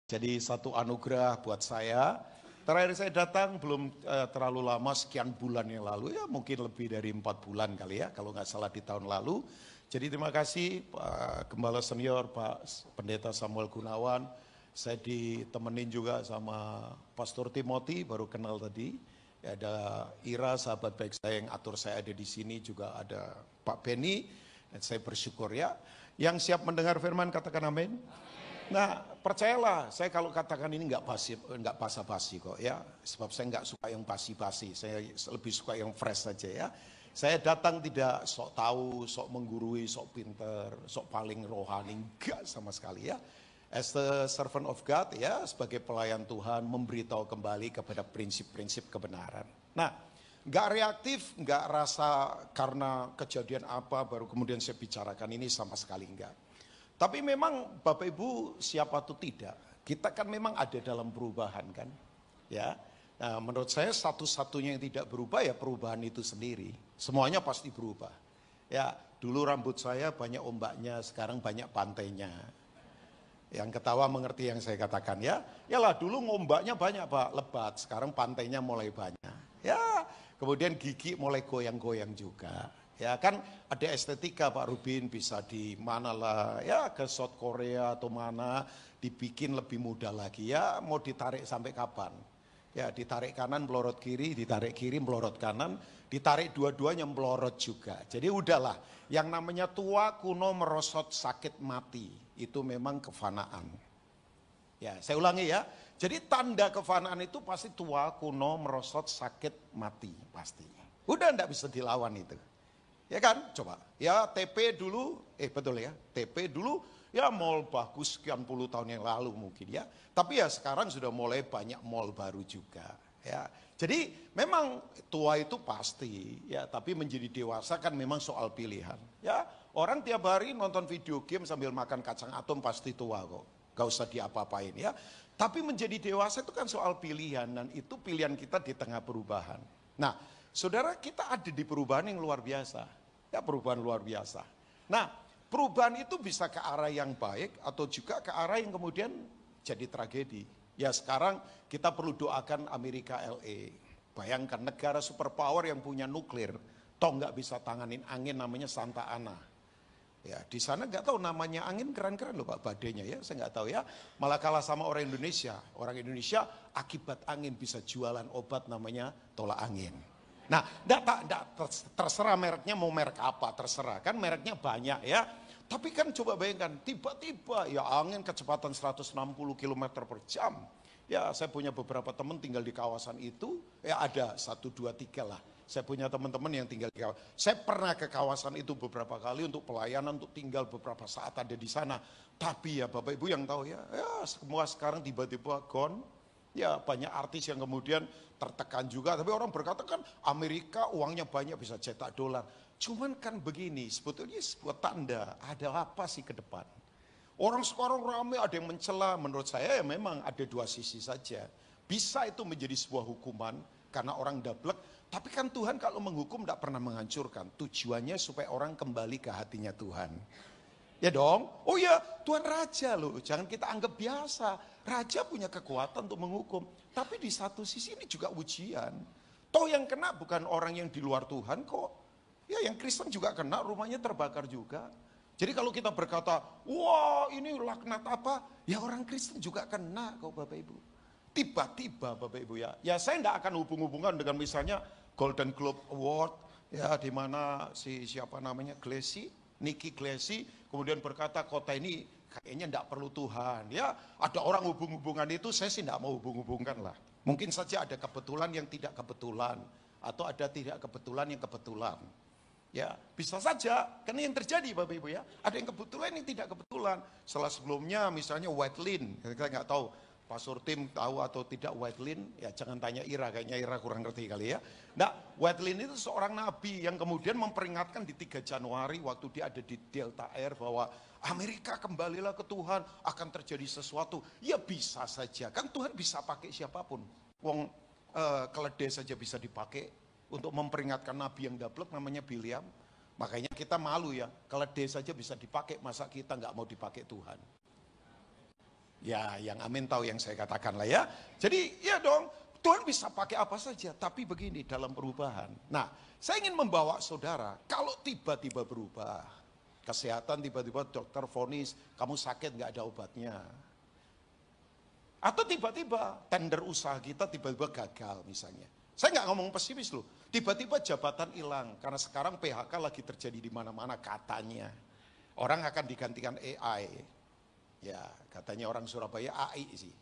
Jadi satu anugerah buat saya. Terakhir saya datang belum terlalu lama, sekian bulan yang lalu, ya mungkin lebih dari 4 bulan kali ya, kalau nggak salah di tahun lalu. Jadi terima kasih Pak Gembala Senior, Pak Pendeta Samuel Gunawan. Saya ditemenin juga sama Pastor Timothy, baru kenal tadi. Ya, ada Ira, sahabat baik saya yang atur saya ada di sini, juga ada Pak Benny. Dan saya bersyukur ya. Yang siap mendengar firman katakan amin. Nah, percayalah, saya kalau katakan ini nggak basa-basi kok ya, sebab saya nggak suka yang basi-basi, saya lebih suka yang fresh saja ya. Saya datang tidak sok tahu, sok menggurui, sok pinter, sok paling rohani, enggak sama sekali ya. As the servant of God ya, sebagai pelayan Tuhan memberitahu kembali kepada prinsip-prinsip kebenaran. Nah, nggak reaktif, nggak rasa karena kejadian apa baru kemudian saya bicarakan ini, sama sekali enggak. Tapi memang Bapak Ibu siapa tuh tidak, kita kan memang ada dalam perubahan kan, ya. Nah, menurut saya satu-satunya yang tidak berubah ya perubahan itu sendiri. Semuanya pasti berubah. Ya, dulu rambut saya banyak ombaknya, sekarang banyak pantainya. Yang ketawa mengerti yang saya katakan ya. Yalah dulu ngombaknya banyak Pak, lebat, sekarang pantainya mulai banyak. Ya, kemudian gigi mulai goyang-goyang juga. Ya kan ada estetika Pak Rubin, bisa di mana lah ya, ke South Korea atau mana, dibikin lebih mudah lagi ya. Mau ditarik sampai kapan? Ya ditarik kanan melorot kiri, ditarik kiri melorot kanan, ditarik dua-duanya melorot juga. Jadi udahlah, yang namanya tua, kuno, merosot, sakit, mati, itu memang kefanaan. Ya saya ulangi ya, jadi tanda kefanaan itu pasti tua, kuno, merosot, sakit, mati pasti. Udah enggak bisa dilawan itu. Ya kan, coba. Ya TP dulu, betul ya, TP dulu ya mall bagus sekian puluh tahun yang lalu mungkin ya. Tapi ya sekarang sudah mulai banyak mall baru juga. Ya, jadi memang tua itu pasti ya, tapi menjadi dewasa kan memang soal pilihan. Ya, orang tiap hari nonton video game sambil makan kacang atom pasti tua kok. Gak usah diapa-apain ya. Tapi menjadi dewasa itu kan soal pilihan, dan itu pilihan kita di tengah perubahan. Nah, saudara, kita ada di perubahan yang luar biasa. Ya, perubahan luar biasa. Nah, perubahan itu bisa ke arah yang baik atau juga ke arah yang kemudian jadi tragedi. Ya, sekarang kita perlu doakan Amerika LA. Bayangkan negara superpower yang punya nuklir, toh nggak bisa tanganin angin namanya Santa Ana. Ya, di sana nggak tahu namanya angin, keren-keren loh Pak badainya ya, saya nggak tahu ya. Malah kalah sama orang Indonesia. Orang Indonesia akibat angin bisa jualan obat namanya tolak angin. Nah, terserah mereknya mau merek apa, terserah kan mereknya banyak ya. Tapi kan coba bayangkan, tiba-tiba ya angin kecepatan 160 km per jam. Ya saya punya beberapa teman tinggal di kawasan itu, ya ada 1, 2, 3 lah. Saya punya teman-teman yang tinggal di kawasan. Saya pernah ke kawasan itu beberapa kali untuk pelayanan, untuk tinggal beberapa saat ada di sana. Tapi ya Bapak Ibu yang tahu ya, semua sekarang tiba-tiba gone. Ya banyak artis yang kemudian tertekan juga, tapi orang berkata kan Amerika uangnya banyak bisa cetak dolar. Cuman kan begini, sebetulnya sebuah tanda ada apa sih ke depan. Orang sekarang ramai, ada yang mencela, menurut saya ya memang ada dua sisi saja. Bisa itu menjadi sebuah hukuman karena orang dablek, tapi kan Tuhan kalau menghukum tidak pernah menghancurkan. Tujuannya supaya orang kembali ke hatinya Tuhan. Ya dong, oh ya Tuhan Raja loh, jangan kita anggap biasa. Raja punya kekuatan untuk menghukum, tapi di satu sisi ini juga ujian. Toh yang kena bukan orang yang di luar Tuhan kok. Ya yang Kristen juga kena, rumahnya terbakar juga. Jadi kalau kita berkata, wah ini laknat apa? Ya orang Kristen juga kena kok Bapak Ibu. Tiba-tiba Bapak Ibu ya. Ya saya tidak akan hubung-hubungkan dengan misalnya Golden Globe Award. Ya di mana siapa namanya Nikki Glassy kemudian berkata kota ini kayaknya tidak perlu Tuhan. Ya ada orang hubung-hubungan itu, saya sih tidak mau hubung-hubungkan lah. Mungkin saja ada kebetulan yang tidak kebetulan, atau ada tidak kebetulan yang kebetulan. Ya bisa saja, karena yang terjadi Bapak Ibu ya, ada yang kebetulan yang tidak kebetulan. Setelah sebelumnya misalnya White Lynn, kita nggak tahu Pastor Tim tahu atau tidak White Lynn, ya jangan tanya Ira, kayaknya Ira kurang ngerti kali ya. Nah, White Lynn itu seorang nabi yang kemudian memperingatkan di 3 Januari waktu dia ada di Delta Air bahwa Amerika kembalilah ke Tuhan, akan terjadi sesuatu. Ya bisa saja, kan Tuhan bisa pakai siapapun. Wong keledai saja bisa dipakai untuk memperingatkan nabi yang dablek namanya Biliam. Makanya kita malu ya, keledai saja bisa dipakai, masa kita nggak mau dipakai Tuhan. Ya, yang amin tahu yang saya katakan lah ya. Jadi ya dong, Tuhan bisa pakai apa saja. Tapi begini dalam perubahan. Nah, saya ingin membawa saudara, kalau tiba-tiba berubah, kesehatan tiba-tiba dokter vonis, kamu sakit nggak ada obatnya. Atau tiba-tiba tender usaha kita tiba-tiba gagal misalnya. Saya nggak ngomong pesimis loh. Tiba-tiba jabatan hilang karena sekarang PHK lagi terjadi di mana-mana katanya. Orang akan digantikan AI. Ya, katanya orang Surabaya AI sih.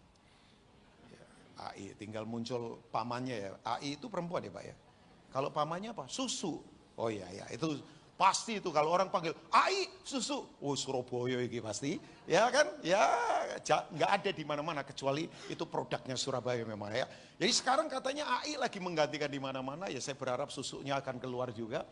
Ya, AI tinggal muncul pamannya ya. AI itu perempuan ya, Pak ya. Kalau pamannya apa? Susu. Oh iya ya, itu pasti itu kalau orang panggil AI susu. Oh Surabaya ini pasti. Ya kan? Ya nggak ada di mana-mana kecuali itu produknya Surabaya memang ya. Jadi sekarang katanya AI lagi menggantikan di mana-mana, ya saya berharap susunya akan keluar juga.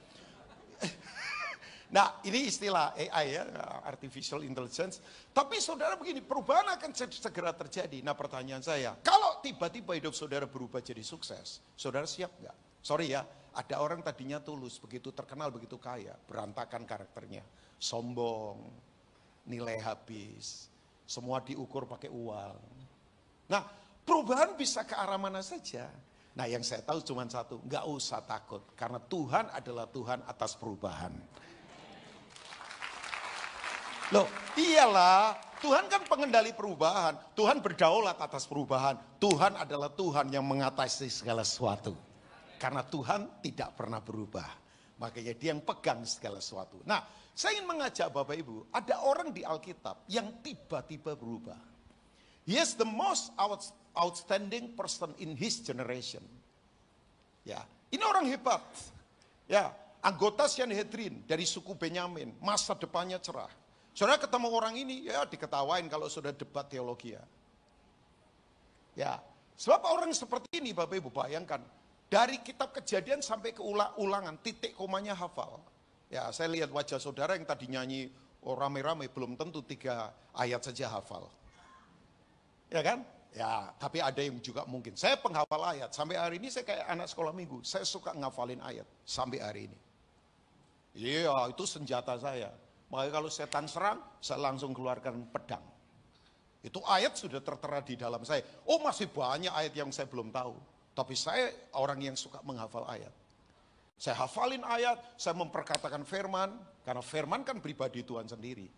Nah ini istilah AI ya, Artificial Intelligence. Tapi saudara begini, perubahan akan segera terjadi. Nah pertanyaan saya, kalau tiba-tiba hidup saudara berubah jadi sukses, saudara siap nggak? Sorry ya, ada orang tadinya tulus, begitu terkenal, begitu kaya, berantakan karakternya. Sombong, nilai habis, semua diukur pakai uang. Nah perubahan bisa ke arah mana saja. Nah yang saya tahu cuma satu, nggak usah takut. Karena Tuhan adalah Tuhan atas perubahan. Loh, iyalah, Tuhan kan pengendali perubahan. Tuhan berdaulat atas perubahan. Tuhan adalah Tuhan yang mengatasi segala sesuatu. Karena Tuhan tidak pernah berubah. Makanya dia yang pegang segala sesuatu. Nah, saya ingin mengajak Bapak Ibu, ada orang di Alkitab yang tiba-tiba berubah. He is the most outstanding person in his generation. Ya, ini orang hebat. Ya, anggota Sanhedrin dari suku Benyamin, masa depannya cerah. Saudara ketemu orang ini, ya diketawain kalau sudah debat teologi ya. Ya, sebab orang seperti ini Bapak Ibu bayangkan, dari kitab Kejadian sampai ke ulangan, titik komanya hafal. Ya, saya lihat wajah saudara yang tadi nyanyi rame-rame, belum tentu 3 ayat saja hafal. Ya kan? Ya, tapi ada yang juga mungkin. Saya penghafal ayat, sampai hari ini saya kayak anak sekolah minggu, saya suka ngafalin ayat, sampai hari ini. Iya, itu senjata saya. Makanya kalau setan serang, saya langsung keluarkan pedang. Itu ayat sudah tertera di dalam saya. Oh masih banyak ayat yang saya belum tahu. Tapi saya orang yang suka menghafal ayat. Saya hafalin ayat, saya memperkatakan firman. Karena firman kan pribadi Tuhan sendiri.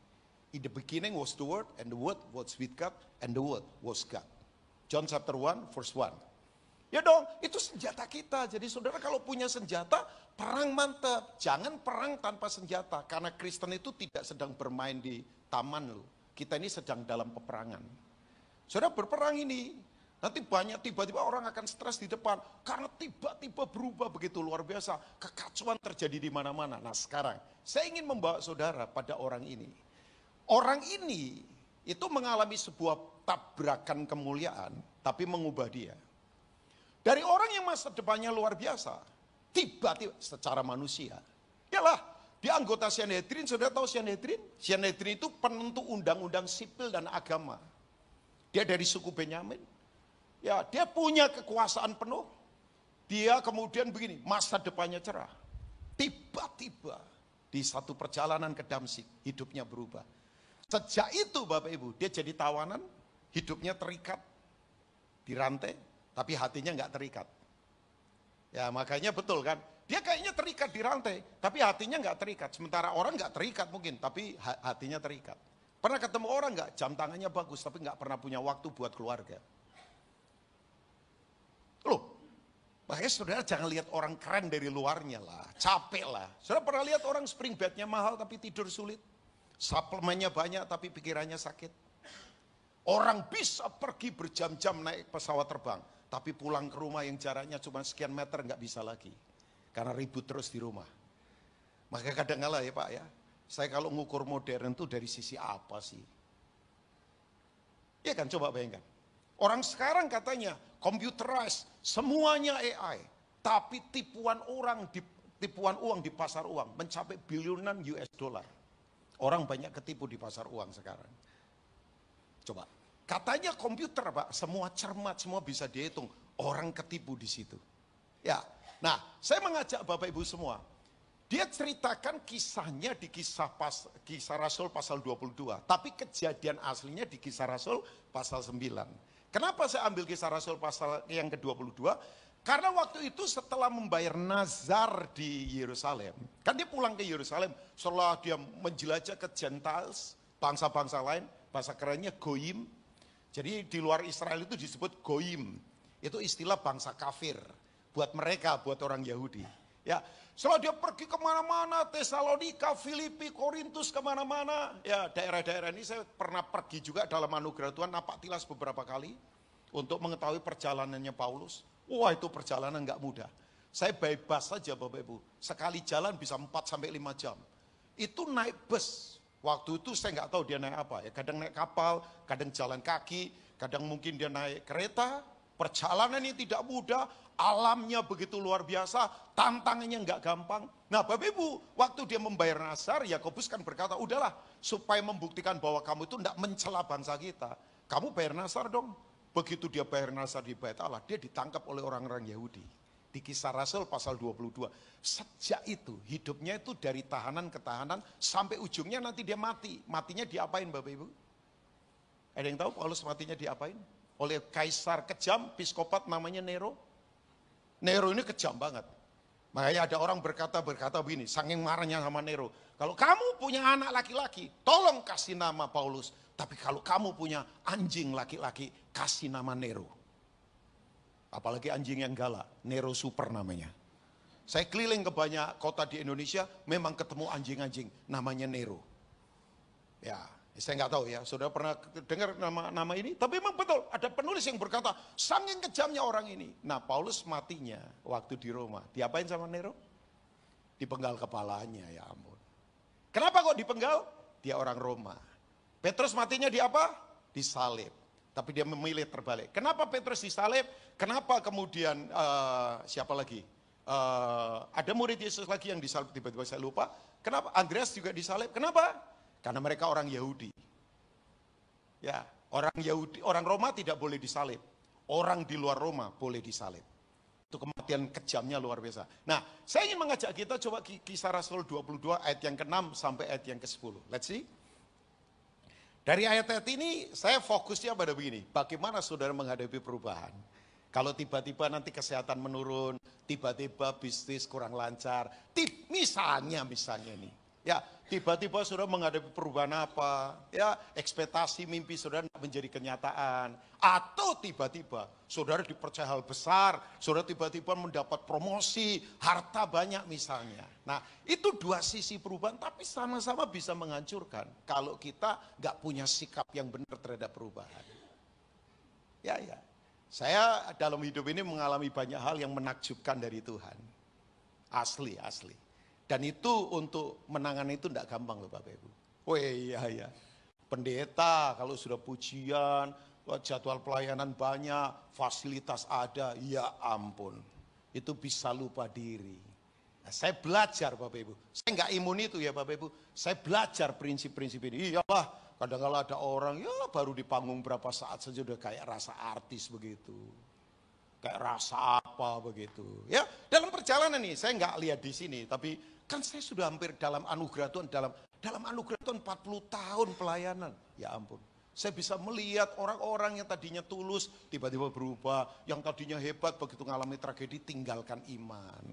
In the beginning was the word, and the word was with God, and the word was God. John chapter 1 verse 1. Ya dong, itu senjata kita. Jadi saudara kalau punya senjata, perang mantap. Jangan perang tanpa senjata. Karena Kristen itu tidak sedang bermain di taman loh. Kita ini sedang dalam peperangan. Saudara berperang ini, nanti banyak tiba-tiba orang akan stres di depan. Karena tiba-tiba berubah begitu luar biasa. Kekacauan terjadi di mana-mana. Nah sekarang, saya ingin membawa saudara pada orang ini. Orang ini itu mengalami sebuah tabrakan kemuliaan, tapi mengubah dia. Dari orang yang masa depannya luar biasa, tiba-tiba secara manusia. Yalah, dia anggota Sanhedrin, saudara tahu Sanhedrin? Sanhedrin itu penentu undang-undang sipil dan agama. Dia dari suku Benyamin. Ya, dia punya kekuasaan penuh. Dia kemudian begini, masa depannya cerah. Tiba-tiba di satu perjalanan ke Damsyik, hidupnya berubah. Sejak itu Bapak Ibu, dia jadi tawanan, hidupnya terikat, dirantai. Tapi hatinya nggak terikat. Ya makanya betul kan. Dia kayaknya terikat di rantai. Tapi hatinya nggak terikat. Sementara orang nggak terikat mungkin. Tapi hatinya terikat. Pernah ketemu orang nggak? Jam tangannya bagus. Tapi nggak pernah punya waktu buat keluarga. Loh. Makanya saudara jangan lihat orang keren dari luarnya lah. Capek lah. Saudara pernah lihat orang spring bednya mahal tapi tidur sulit. Suplemennya banyak tapi pikirannya sakit. Orang bisa pergi berjam-jam naik pesawat terbang. Tapi pulang ke rumah yang jaraknya cuma sekian meter nggak bisa lagi. Karena ribut terus di rumah. Maka kadang-kala ya Pak ya. Saya kalau ngukur modern itu dari sisi apa sih? Ya kan coba bayangkan. Orang sekarang katanya computerized. Semuanya AI. Tapi tipuan uang di pasar uang mencapai biliunan US dollar. Orang banyak ketipu di pasar uang sekarang. Coba. Katanya komputer Pak, semua cermat, semua bisa dihitung. Orang ketipu di situ. Ya, nah saya mengajak Bapak Ibu semua. Dia ceritakan kisahnya di kisah Rasul pasal 22. Tapi kejadian aslinya di kisah Rasul pasal 9. Kenapa saya ambil kisah Rasul pasal yang ke-22? Karena waktu itu setelah membayar nazar di Yerusalem. Kan dia pulang ke Yerusalem setelah dia menjelajah ke Gentiles, bangsa-bangsa lain. Bahasa kerennya Goyim. Jadi di luar Israel itu disebut Goyim. Itu istilah bangsa kafir. Buat mereka, buat orang Yahudi. Ya, setelah dia pergi kemana-mana, Tesalonika, Filipi, Korintus, kemana-mana. Ya, daerah-daerah ini saya pernah pergi juga dalam anugerah Tuhan, napak tilas beberapa kali. Untuk mengetahui perjalanannya Paulus. Wah, itu perjalanan nggak mudah. Saya bebas saja Bapak Ibu. Sekali jalan bisa 4-5 jam. Itu naik bus. Waktu itu saya nggak tahu dia naik apa. Ya, kadang naik kapal, kadang jalan kaki, kadang mungkin dia naik kereta. Perjalanan ini tidak mudah, alamnya begitu luar biasa, tantangannya nggak gampang. Nah Bapak Ibu, waktu dia membayar nazar, Yakobus kan berkata, udahlah supaya membuktikan bahwa kamu itu tidak mencela bangsa kita. Kamu bayar nazar dong. Begitu dia bayar nazar di Bait Allah, dia ditangkap oleh orang-orang Yahudi. Di kisah Rasul pasal 22. Sejak itu, hidupnya itu dari tahanan ke tahanan, sampai ujungnya nanti dia mati. Matinya diapain Bapak Ibu? Ada yang tahu Paulus matinya diapain? Oleh kaisar kejam, psikopat namanya Nero. Nero ini kejam banget. Makanya ada orang berkata begini, saking marahnya sama Nero. Kalau kamu punya anak laki-laki, tolong kasih nama Paulus. Tapi kalau kamu punya anjing laki-laki, kasih nama Nero. Apalagi anjing yang galak, Nero Super namanya. Saya keliling ke banyak kota di Indonesia, memang ketemu anjing-anjing, namanya Nero. Ya, saya nggak tahu ya, saudara pernah dengar nama ini? Tapi memang betul, ada penulis yang berkata, saking kejamnya orang ini. Nah, Paulus matinya waktu di Roma. Diapain sama Nero? Dipenggal kepalanya, ya ampun. Kenapa kok dipenggal? Dia orang Roma. Petrus matinya di apa? Disalib. Tapi dia memilih terbalik. Kenapa Petrus disalib? Kenapa kemudian siapa lagi? Ada murid Yesus lagi yang disalib, tiba-tiba saya lupa. Kenapa? Andreas juga disalib. Kenapa? Karena mereka orang Yahudi. Ya, orang Yahudi, orang Roma tidak boleh disalib. Orang di luar Roma boleh disalib. Itu kematian kejamnya luar biasa. Nah, saya ingin mengajak kita coba kisah Rasul 22 ayat yang ke-6 sampai ayat yang ke-10. Let's see. Dari ayat-ayat ini saya fokusnya pada begini. Bagaimana saudara menghadapi perubahan? Kalau tiba-tiba nanti kesehatan menurun, tiba-tiba bisnis kurang lancar. Misalnya ini. Ya, tiba-tiba saudara menghadapi perubahan apa, ya, ekspektasi mimpi saudara menjadi kenyataan. Atau tiba-tiba saudara dipercaya hal besar, saudara tiba-tiba mendapat promosi, harta banyak misalnya. Nah, itu dua sisi perubahan, tapi sama-sama bisa menghancurkan kalau kita nggak punya sikap yang benar terhadap perubahan. Ya. Saya dalam hidup ini mengalami banyak hal yang menakjubkan dari Tuhan. Asli. Dan itu untuk menangani itu tidak gampang loh Bapak Ibu. Oh iya. Pendeta kalau sudah pujian, jadwal pelayanan banyak, fasilitas ada, ya ampun. Itu bisa lupa diri. Nah, saya belajar Bapak Ibu. Saya nggak imun itu ya Bapak Ibu. Saya belajar prinsip-prinsip ini. Iyalah, kadang-kadang ada orang ya baru di panggung berapa saat saja udah kayak rasa artis begitu. Kayak rasa apa begitu. Ya, dalam perjalanan nih, saya nggak lihat di sini, tapi kan saya sudah hampir dalam anugerah Tuhan, dalam anugerah Tuhan 40 tahun pelayanan. Ya ampun, saya bisa melihat orang-orang yang tadinya tulus, tiba-tiba berubah. Yang tadinya hebat, begitu mengalami tragedi, tinggalkan iman.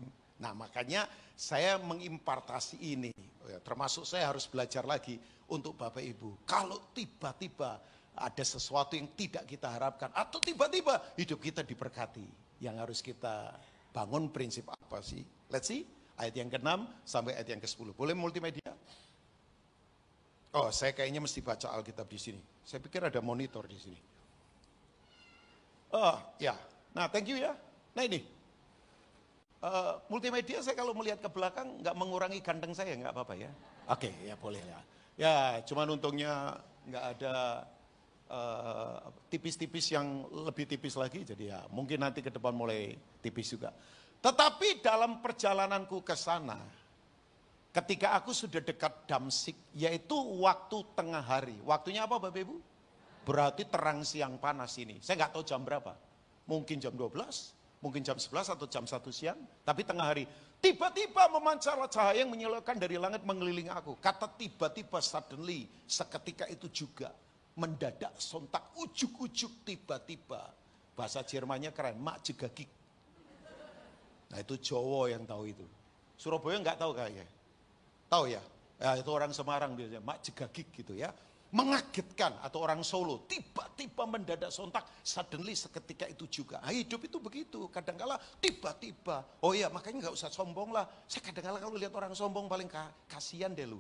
Nah makanya saya mengimpartasi ini, termasuk saya harus belajar lagi untuk Bapak Ibu. Kalau tiba-tiba ada sesuatu yang tidak kita harapkan, atau tiba-tiba hidup kita diberkati, yang harus kita bangun prinsip apa sih? Let's see. Ayat yang ke-6 sampai ayat yang ke-10. Boleh multimedia? Oh, saya kayaknya mesti baca Alkitab di sini. Saya pikir ada monitor di sini. Oh, ya. Nah, thank you ya. Nah ini. Multimedia saya kalau melihat ke belakang nggak mengurangi ganteng saya, nggak apa-apa ya. Oke, ya boleh ya. Ya, cuman untungnya nggak ada tipis-tipis yang lebih tipis lagi. Jadi ya, mungkin nanti ke depan mulai tipis juga. Tetapi dalam perjalananku ke sana, ketika aku sudah dekat Damsik, yaitu waktu tengah hari. Waktunya apa Bapak Ibu? Berarti terang siang panas ini. Saya nggak tahu jam berapa. Mungkin jam 12, mungkin jam 11 atau jam 1 siang, tapi tengah hari. Tiba-tiba memancar cahaya yang menyilaukan dari langit mengelilingi aku. Kata tiba-tiba, suddenly, seketika itu juga. Mendadak, sontak, ujuk-ujuk, tiba-tiba. Bahasa Jermannya keren, mak jegagik. Nah itu Jawa yang tahu itu. Surabaya nggak tahu kayaknya. Tahu ya? Ya itu orang Semarang biasanya, mak jegagik gitu ya. Mengagetkan, atau orang Solo, tiba-tiba mendadak sontak, suddenly seketika itu juga. Nah, hidup itu begitu, kadang-kala tiba-tiba. Oh iya, makanya nggak usah sombong lah. Saya kadang-kala kalau lihat orang sombong paling kasihan deh lu.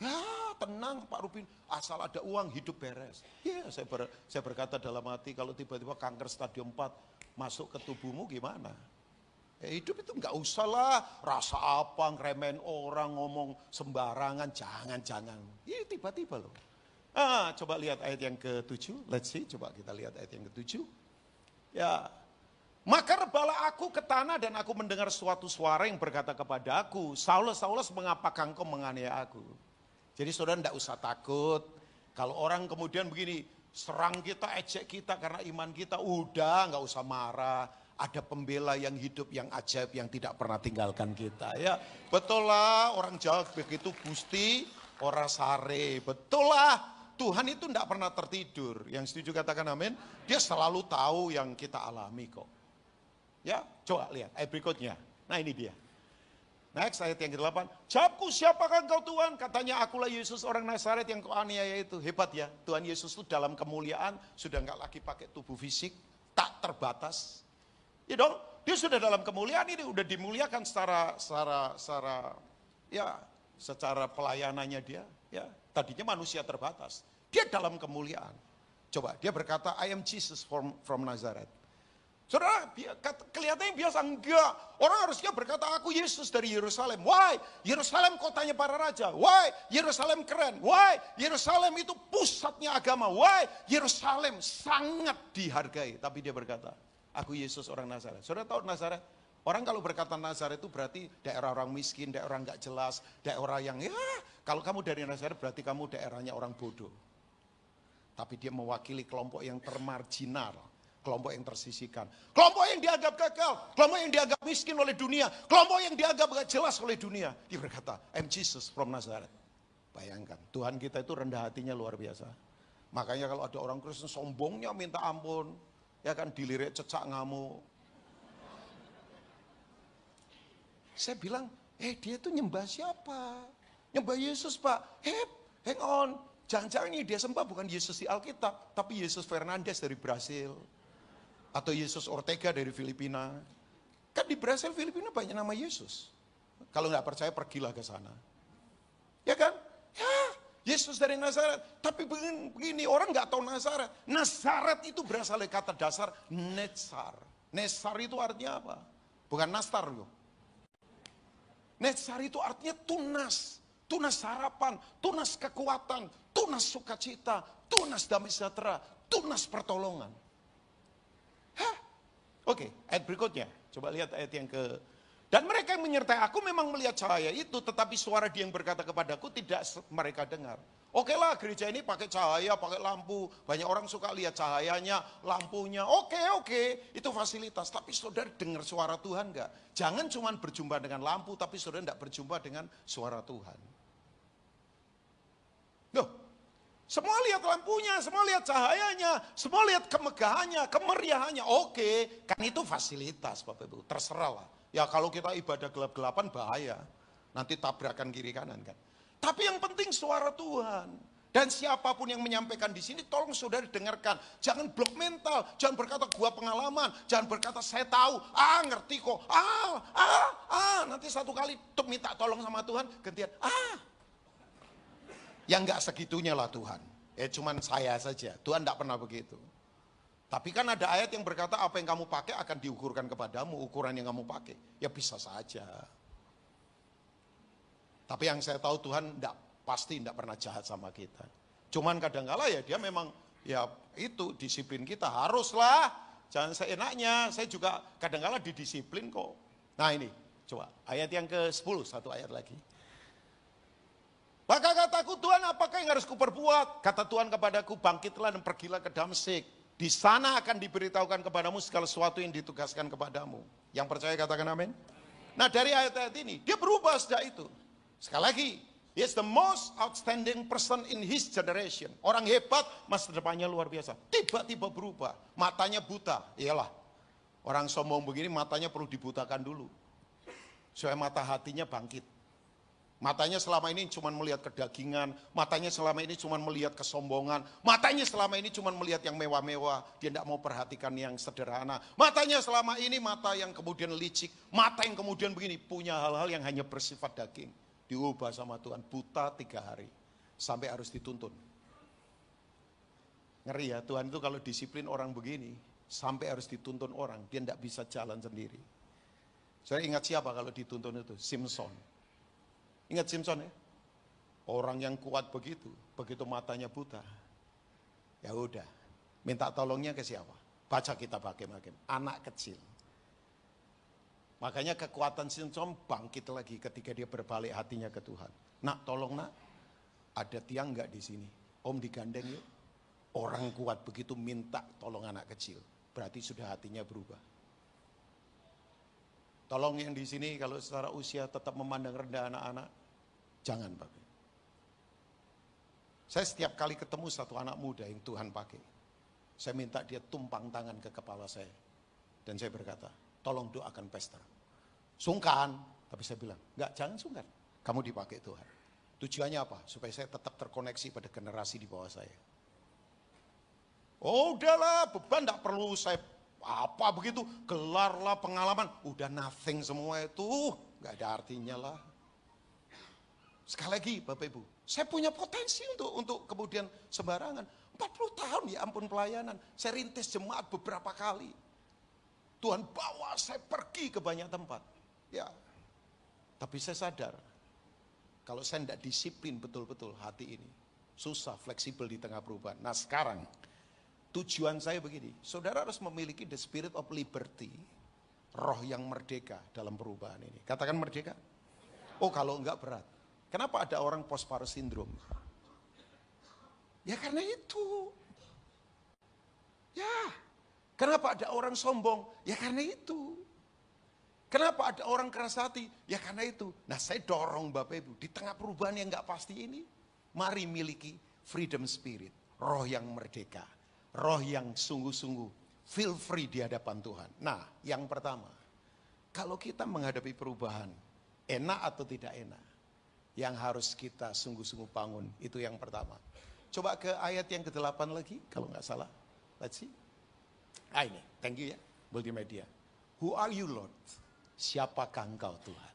Ya tenang Pak Rubin, asal ada uang hidup beres. Ya saya berkata dalam hati, kalau tiba-tiba kanker stadium 4 masuk ke tubuhmu gimana? Hidup itu nggak usah lah, rasa apa, ngeremehin orang, ngomong sembarangan, jangan. Ini tiba-tiba loh. Coba lihat ayat yang ke-7, let's see, coba kita lihat ayat yang ke-7. Ya, maka rebalah aku ke tanah dan aku mendengar suatu suara yang berkata kepada aku, Saulus, Saulus, mengapakah engkau menganiaya aku? Jadi saudara tidak usah takut, kalau orang kemudian begini, serang kita, ejek kita karena iman kita, udah nggak usah marah. Ada pembela yang hidup, yang ajaib, yang tidak pernah tinggalkan kita. Ya, betul lah, orang Jawa begitu Gusti, ora sare, betul lah. Tuhan itu tidak pernah tertidur. Yang setuju katakan amin. Dia selalu tahu yang kita alami kok. Ya, coba lihat ayat berikutnya. Nah ini dia. Next ayat yang ke-8. Jawabku, siapakah engkau Tuhan? Katanya, akulah Yesus orang Nazaret yang kau aniaya itu. Hebat ya, Tuhan Yesus itu dalam kemuliaan sudah nggak lagi pakai tubuh fisik, tak terbatas. Ya dong, dia sudah dalam kemuliaan ini, udah dimuliakan secara pelayanannya dia. Ya, tadinya manusia terbatas, dia dalam kemuliaan. Coba, dia berkata, I am Jesus from Nazareth. Saudara, kelihatannya biasa, enggak. Orang harusnya berkata, aku Yesus dari Yerusalem. Why? Yerusalem kotanya para raja. Why? Yerusalem keren. Why? Yerusalem itu pusatnya agama. Why? Yerusalem sangat dihargai. Tapi dia berkata, aku Yesus orang Nazaret. Saudara tahu Nazaret? Orang kalau berkata Nazaret itu berarti daerah orang miskin, daerah orang nggak jelas, daerah yang kalau kamu dari Nazaret berarti kamu daerahnya orang bodoh. Tapi dia mewakili kelompok yang termarginal, kelompok yang tersisihkan, kelompok yang dianggap gagal, kelompok yang dianggap miskin oleh dunia, kelompok yang dianggap nggak jelas oleh dunia. Dia berkata, I'm Jesus from Nazareth. Bayangkan, Tuhan kita itu rendah hatinya luar biasa. Makanya kalau ada orang Kristen sombongnya minta ampun, ya kan dilirik cecak ngamuk. Saya bilang, dia itu nyembah siapa? Nyembah Yesus Pak. Hang on. Jangan-jangan ini dia sembah bukan Yesus di Alkitab, tapi Yesus Fernandes dari Brasil. Atau Yesus Ortega dari Filipina. Kan di Brasil, Filipina banyak nama Yesus. Kalau nggak percaya pergilah ke sana. Ya kan? Ya, Yesus dari Nazaret. Tapi begini, orang nggak tahu Nazaret. Nazaret itu berasal dari kata dasar Netzar. Netzar itu artinya apa? Bukan nastar loh. Netzar itu artinya tunas. Tunas harapan, tunas kekuatan, tunas sukacita, tunas damai sejahtera, tunas pertolongan. Oke, ayat berikutnya. Coba lihat ayat yang ke... Dan mereka yang menyertai aku memang melihat cahaya itu, tetapi suara dia yang berkata kepadaku tidak mereka dengar. Oke lah, gereja ini pakai cahaya, pakai lampu. Banyak orang suka lihat cahayanya, lampunya. Oke, itu fasilitas. Tapi saudara dengar suara Tuhan enggak? Jangan cuma berjumpa dengan lampu, tapi saudara enggak berjumpa dengan suara Tuhan. Loh, semua lihat lampunya, semua lihat cahayanya, semua lihat kemegahannya, kemeriahannya. Oke, kan itu fasilitas Bapak Ibu, terserah lah. Ya kalau kita ibadah gelap-gelapan bahaya, nanti tabrakan kiri kanan kan. Tapi yang penting suara Tuhan. Dan siapapun yang menyampaikan di sini, tolong saudara dengarkan. Jangan blok mental, jangan berkata gua pengalaman, jangan berkata saya tahu, ngerti kok, nanti satu kali minta tolong sama Tuhan, gantian, yang enggak segitunya lah Tuhan. Cuman saya saja, Tuhan enggak pernah begitu. Tapi kan ada ayat yang berkata apa yang kamu pakai akan diukurkan kepadamu, ukuran yang kamu pakai. Ya bisa saja. Tapi yang saya tahu Tuhan pasti tidak pernah jahat sama kita. Cuman kadang-kala ya dia memang ya itu disiplin kita haruslah. Jangan seenaknya, saya juga kadang-kala didisiplin kok. Nah ini coba ayat yang ke-10, satu ayat lagi. Maka kataku Tuhan apakah yang harus kuperbuat? Kata Tuhan kepadaku bangkitlah dan pergilah ke Damsyik. Di sana akan diberitahukan kepadamu segala sesuatu yang ditugaskan kepadamu. Yang percaya katakan amin. Nah dari ayat-ayat ini, dia berubah sejak itu. Sekali lagi, he is the most outstanding person in his generation. Orang hebat, masa depannya luar biasa. Tiba-tiba berubah, matanya buta. Iyalah, orang sombong begini matanya perlu dibutakan dulu. Supaya mata hatinya bangkit. Matanya selama ini cuma melihat kedagingan, matanya selama ini cuma melihat kesombongan, matanya selama ini cuma melihat yang mewah-mewah, dia tidak mau perhatikan yang sederhana. Matanya selama ini mata yang kemudian licik, mata yang kemudian begini, punya hal-hal yang hanya bersifat daging. Diubah sama Tuhan, buta 3 hari, sampai harus dituntun. Ngeri ya, Tuhan itu kalau disiplin orang begini, sampai harus dituntun orang, dia tidak bisa jalan sendiri. Saya ingat siapa kalau dituntun itu? Simpson. Ingat Simpson ya? Orang yang kuat begitu matanya buta. Ya udah, minta tolongnya ke siapa? Baca kitab Hakim-Hakim, anak kecil. Makanya kekuatan Simpson bangkit lagi ketika dia berbalik hatinya ke Tuhan. Nak, tolong nak, ada tiang nggak di sini? Om digandeng yuk. Orang kuat begitu minta tolong anak kecil, berarti sudah hatinya berubah. Tolong yang di sini kalau secara usia tetap memandang rendah anak-anak, jangan pakai. Saya setiap kali ketemu satu anak muda yang Tuhan pakai, saya minta dia tumpang tangan ke kepala saya. Dan saya berkata, tolong doakan pesta. Sungkan, tapi saya bilang, enggak, jangan sungkan. Kamu dipakai Tuhan. Tujuannya apa? Supaya saya tetap terkoneksi pada generasi di bawah saya. Oh udahlah, beban enggak perlu saya apa begitu, gelarlah pengalaman, udah nothing semua itu, nggak ada artinya lah. Sekali lagi Bapak Ibu, saya punya potensi untuk kemudian sembarangan. 40 tahun ya ampun pelayanan, saya rintis jemaat beberapa kali. Tuhan bawa saya pergi ke banyak tempat. Ya, tapi saya sadar, kalau saya tidak disiplin betul-betul hati ini, susah fleksibel di tengah perubahan. Nah sekarang, tujuan saya begini, saudara harus memiliki the spirit of liberty, roh yang merdeka dalam perubahan ini. Katakan merdeka. Oh kalau enggak berat. Kenapa ada orang postpartum syndrome? Ya karena itu. Ya, kenapa ada orang sombong? Ya karena itu. Kenapa ada orang keras hati? Ya karena itu. Nah saya dorong Bapak Ibu, di tengah perubahan yang enggak pasti ini, mari miliki freedom spirit, roh yang merdeka. Roh yang sungguh-sungguh feel free di hadapan Tuhan. Nah, yang pertama, kalau kita menghadapi perubahan, enak atau tidak enak, yang harus kita sungguh-sungguh bangun, itu yang pertama. Coba ke ayat yang ke-8 lagi, kalau nggak salah. Let's see. Ini, thank you ya, multimedia. Who are you Lord? Siapakah engkau Tuhan?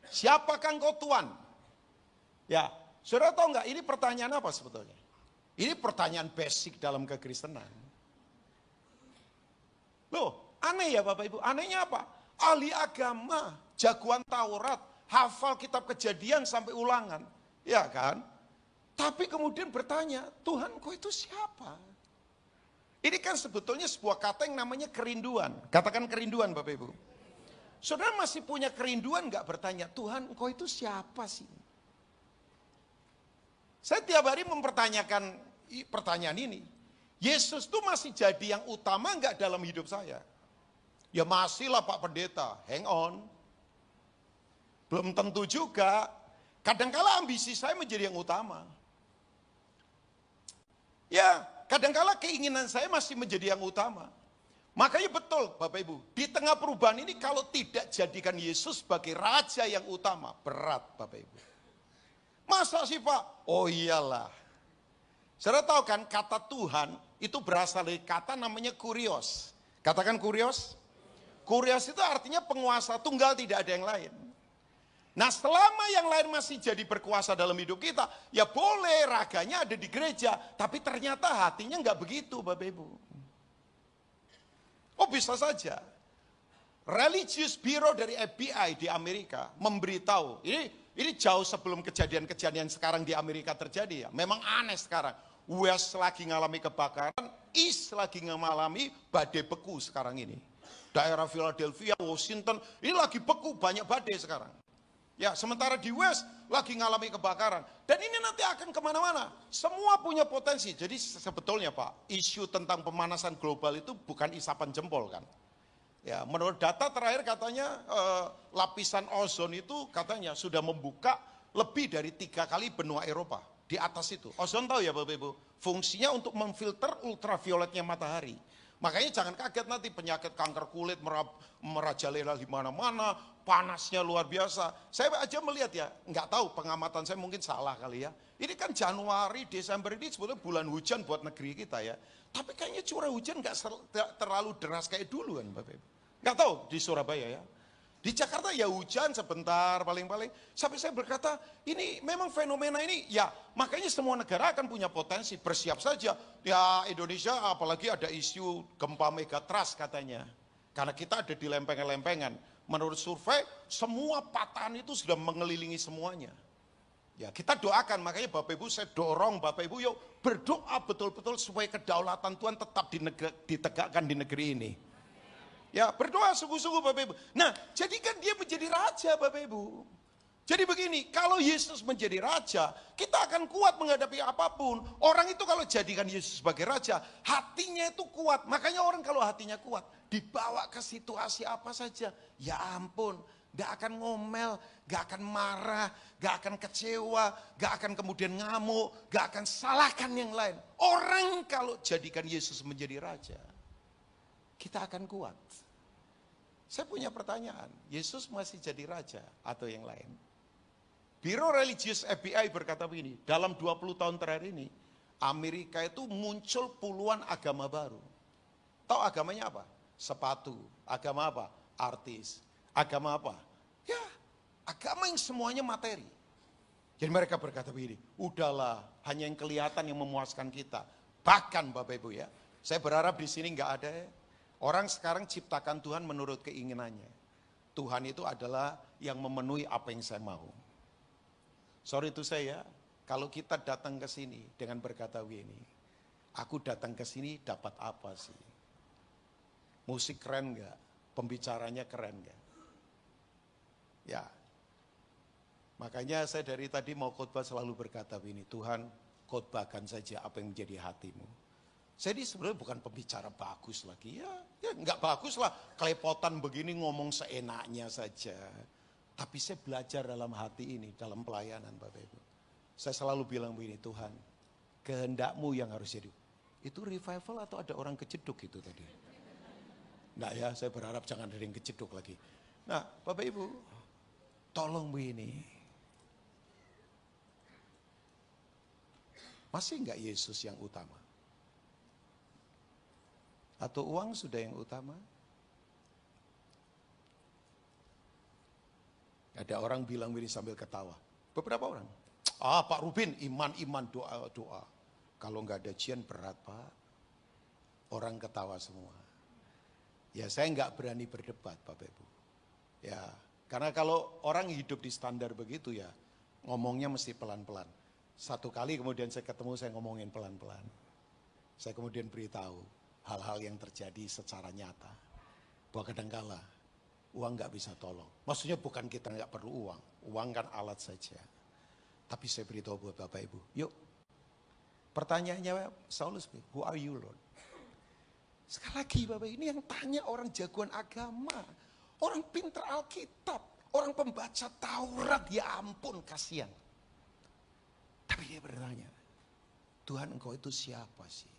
Siapakah engkau Tuhan? Ya, saudara tahu nggak, ini pertanyaan apa sebetulnya? Ini pertanyaan basic dalam kekristenan. Loh, aneh ya Bapak Ibu. Anehnya apa? Ahli agama, jagoan Taurat, hafal kitab Kejadian sampai Ulangan. Ya kan? Tapi kemudian bertanya, Tuhan kau itu siapa? Ini kan sebetulnya sebuah kata yang namanya kerinduan. Katakan kerinduan Bapak Ibu. Saudara masih punya kerinduan nggak bertanya, Tuhan kau itu siapa sih? Saya tiap hari mempertanyakan pertanyaan ini. Yesus itu masih jadi yang utama enggak dalam hidup saya? Ya masih lah Pak Pendeta, hang on. Belum tentu juga. Kadangkala ambisi saya menjadi yang utama. Ya, kadangkala keinginan saya masih menjadi yang utama. Makanya betul Bapak Ibu, di tengah perubahan ini kalau tidak jadikan Yesus sebagai raja yang utama, berat Bapak Ibu. Masa sih Pak? Oh iyalah. Saudara tahu kan kata Tuhan itu berasal dari kata namanya kurios. Katakan kurios. Kurios itu artinya penguasa tunggal, tidak ada yang lain. Nah selama yang lain masih jadi berkuasa dalam hidup kita, ya boleh raganya ada di gereja, tapi ternyata hatinya nggak begitu Bapak Ibu. Oh bisa saja. Religious Bureau dari FBI di Amerika memberitahu, ini jauh sebelum kejadian-kejadian sekarang di Amerika terjadi ya. Memang aneh sekarang. West lagi ngalami kebakaran, East lagi mengalami badai beku sekarang ini. Daerah Philadelphia, Washington, ini lagi beku, banyak badai sekarang. Ya, sementara di West lagi ngalami kebakaran. Dan ini nanti akan kemana-mana. Semua punya potensi. Jadi sebetulnya Pak, isu tentang pemanasan global itu bukan isapan jempol kan. Ya, menurut data terakhir katanya lapisan ozon itu katanya sudah membuka lebih dari 3 kali benua Eropa. Di atas itu. Ozon tahu ya Bapak Ibu, fungsinya untuk memfilter ultravioletnya matahari. Makanya jangan kaget nanti penyakit kanker kulit merajalela di mana-mana, panasnya luar biasa. Saya aja melihat ya, nggak tahu pengamatan saya mungkin salah kali ya. Ini kan Januari, Desember ini sebetulnya bulan hujan buat negeri kita ya. Tapi kayaknya curah hujan nggak terlalu deras kayak dulu kan Bapak Ibu. Nggak tahu di Surabaya ya. Di Jakarta ya hujan sebentar paling-paling. Sampai saya berkata, ini memang fenomena ini, ya makanya semua negara akan punya potensi, bersiap saja. Ya Indonesia apalagi ada isu gempa megatrust katanya. Karena kita ada di lempengan-lempengan. Menurut survei, semua patahan itu sudah mengelilingi semuanya. Ya kita doakan, makanya Bapak Ibu saya dorong Bapak Ibu yuk berdoa betul-betul supaya kedaulatan Tuhan tetap ditegakkan di negeri ini. Ya berdoa sungguh-sungguh Bapak Ibu. Nah jadikan dia menjadi raja Bapak Ibu. Jadi begini, kalau Yesus menjadi raja, kita akan kuat menghadapi apapun. Orang itu kalau jadikan Yesus sebagai raja, hatinya itu kuat. Makanya orang kalau hatinya kuat, dibawa ke situasi apa saja. Ya ampun, gak akan ngomel, gak akan marah, gak akan kecewa, gak akan kemudian ngamuk, gak akan salahkan yang lain. Orang kalau jadikan Yesus menjadi raja, kita akan kuat. Saya punya pertanyaan, Yesus masih jadi raja atau yang lain? Biro Religious FBI berkata begini, dalam 20 tahun terakhir ini, Amerika itu muncul puluhan agama baru. Tahu agamanya apa? Sepatu. Agama apa? Artis. Agama apa? Ya, agama yang semuanya materi. Jadi mereka berkata begini, udahlah, hanya yang kelihatan yang memuaskan kita. Bahkan Bapak Ibu ya, saya berharap di sini nggak ada ya. Orang sekarang ciptakan Tuhan menurut keinginannya. Tuhan itu adalah yang memenuhi apa yang saya mau. Sorry itu saya, kalau kita datang ke sini dengan berkata begini, aku datang ke sini dapat apa sih? Musik keren nggak? Pembicaranya keren nggak? Ya, makanya saya dari tadi mau khotbah selalu berkata begini, Tuhan khotbahkan saja apa yang menjadi hatimu. Saya ini sebenarnya bukan pembicara bagus lagi, ya nggak bagus lah, kelepotan begini ngomong seenaknya saja. Tapi saya belajar dalam hati ini, dalam pelayanan Bapak Ibu. Saya selalu bilang begini, Tuhan, kehendakmu yang harus jadi. Itu revival atau ada orang kejeduk itu tadi? Nah ya, saya berharap jangan ada yang kejeduk lagi. Nah Bapak Ibu, tolong begini. Masih enggak Yesus yang utama? Atau uang sudah yang utama? Ada orang bilang begini sambil ketawa. Beberapa orang. Pak Rubin, iman, doa. Kalau nggak ada jian berat Pak. Orang ketawa semua. Ya saya nggak berani berdebat Bapak Ibu. Ya, karena kalau orang hidup di standar begitu ya, ngomongnya mesti pelan-pelan. Satu kali kemudian saya ketemu, saya ngomongin pelan-pelan. Saya kemudian beritahu hal-hal yang terjadi secara nyata. Bahwa kadangkala uang nggak bisa tolong. Maksudnya bukan kita nggak perlu uang. Uang kan alat saja. Tapi saya beritahu buat Bapak Ibu. Yuk. Pertanyaannya Saulus, who are you Lord? Sekali lagi Bapak, ini yang tanya orang jagoan agama. Orang pinter Alkitab. Orang pembaca Taurat. Ya ampun, kasihan. Tapi dia bertanya, Tuhan engkau itu siapa sih?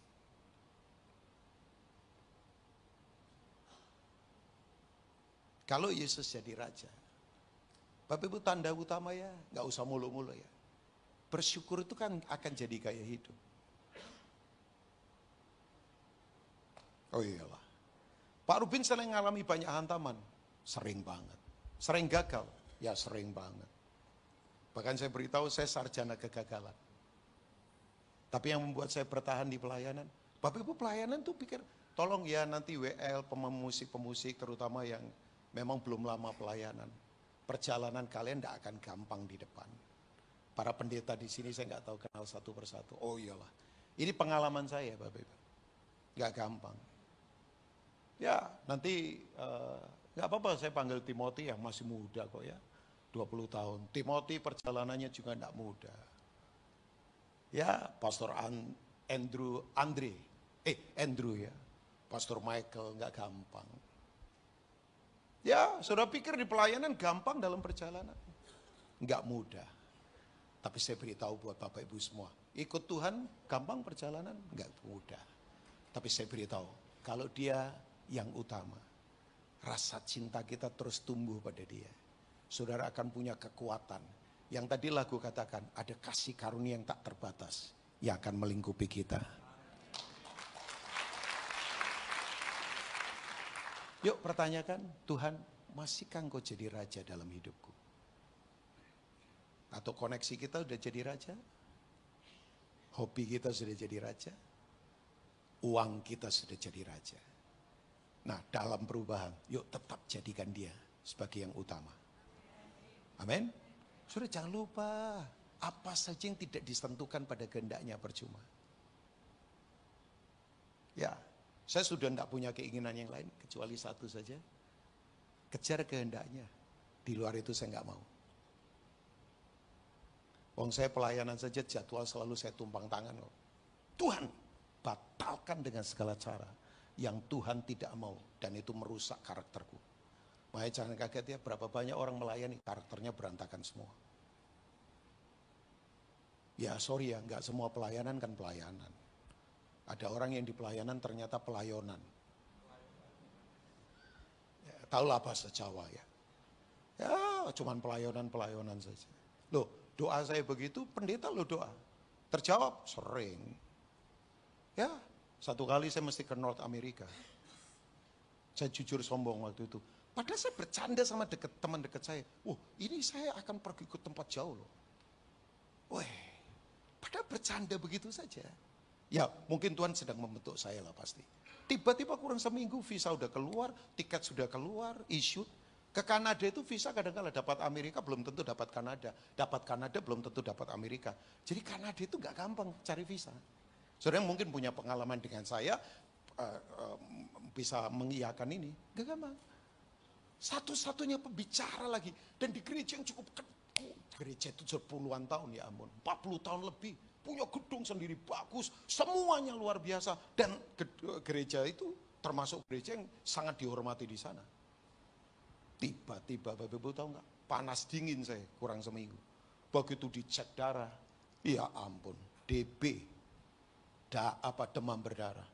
Kalau Yesus jadi raja, Bapak Ibu tanda utama ya, nggak usah mulu-mulu ya. Bersyukur itu kan akan jadi gaya hidup. Oh iyalah. Pak Rubin sering mengalami banyak hantaman, sering banget. Sering gagal, ya sering banget. Bahkan saya beritahu saya sarjana kegagalan. Tapi yang membuat saya bertahan di pelayanan, Bapak Ibu pelayanan tuh pikir, tolong ya nanti WL, pemusik terutama yang memang belum lama pelayanan. Perjalanan kalian tidak akan gampang di depan. Para pendeta di sini saya nggak tahu kenal satu persatu. Oh iyalah, ini pengalaman saya Bapak Ibu. Nggak gampang. Ya nanti nggak apa-apa saya panggil Timothy yang masih muda kok ya. 20 tahun. Timothy perjalanannya juga tidak mudah. Ya, Pastor Andrew ya. Pastor Michael nggak gampang. Ya, saudara pikir di pelayanan gampang dalam perjalanan? Nggak mudah. Tapi saya beritahu buat Bapak Ibu semua, ikut Tuhan gampang perjalanan? Nggak mudah. Tapi saya beritahu, kalau Dia yang utama, rasa cinta kita terus tumbuh pada Dia. Saudara akan punya kekuatan. Yang tadi lagu katakan, ada kasih karunia yang tak terbatas yang akan melingkupi kita. Yuk pertanyakan, Tuhan, masihkah Engkau jadi raja dalam hidupku? Atau koneksi kita sudah jadi raja? Hobi kita sudah jadi raja? Uang kita sudah jadi raja? Nah, dalam perubahan, yuk tetap jadikan Dia sebagai yang utama. Amin. Sudah jangan lupa, apa saja yang tidak disentuhkan pada kehendaknya percuma. Ya, saya sudah tidak punya keinginan yang lain, kecuali satu saja. Kejar kehendaknya, di luar itu saya nggak mau. Wong saya pelayanan saja jadwal selalu saya tumpang tangan. Tuhan, batalkan dengan segala cara yang Tuhan tidak mau. Dan itu merusak karakterku. Makanya jangan kaget ya, berapa banyak orang melayani, karakternya berantakan semua. Ya sorry ya, nggak semua pelayanan kan pelayanan. Ada orang yang di pelayanan ternyata pelayonan. Ya, tahulah bahasa Jawa ya. Ya cuman pelayanan saja. Loh, doa saya begitu, pendeta lo doa. Terjawab? Sering. Ya, satu kali saya mesti ke North America. Saya jujur sombong waktu itu. Padahal saya bercanda sama teman dekat saya. Ini saya akan pergi ke tempat jauh loh. Padahal bercanda begitu saja. Ya, mungkin Tuhan sedang membentuk saya lah pasti. Tiba-tiba kurang seminggu visa udah keluar, tiket sudah keluar, issued. Ke Kanada itu visa kadang-kadang dapat Amerika belum tentu dapat Kanada. Dapat Kanada belum tentu dapat Amerika. Jadi Kanada itu gak gampang cari visa. Saudara yang mungkin punya pengalaman dengan saya bisa mengiyakan ini. Gak gampang. Satu-satunya pembicara lagi. Dan di gereja yang cukup gereja itu puluhan tahun ya ampun. 40 tahun lebih. Punya gedung sendiri bagus. Semuanya luar biasa. Dan gereja itu termasuk gereja yang sangat dihormati di sana. Tiba-tiba Bapak Ibu tahu nggak? Panas dingin saya kurang seminggu. Begitu dicek darah, ya ampun, DB, demam berdarah.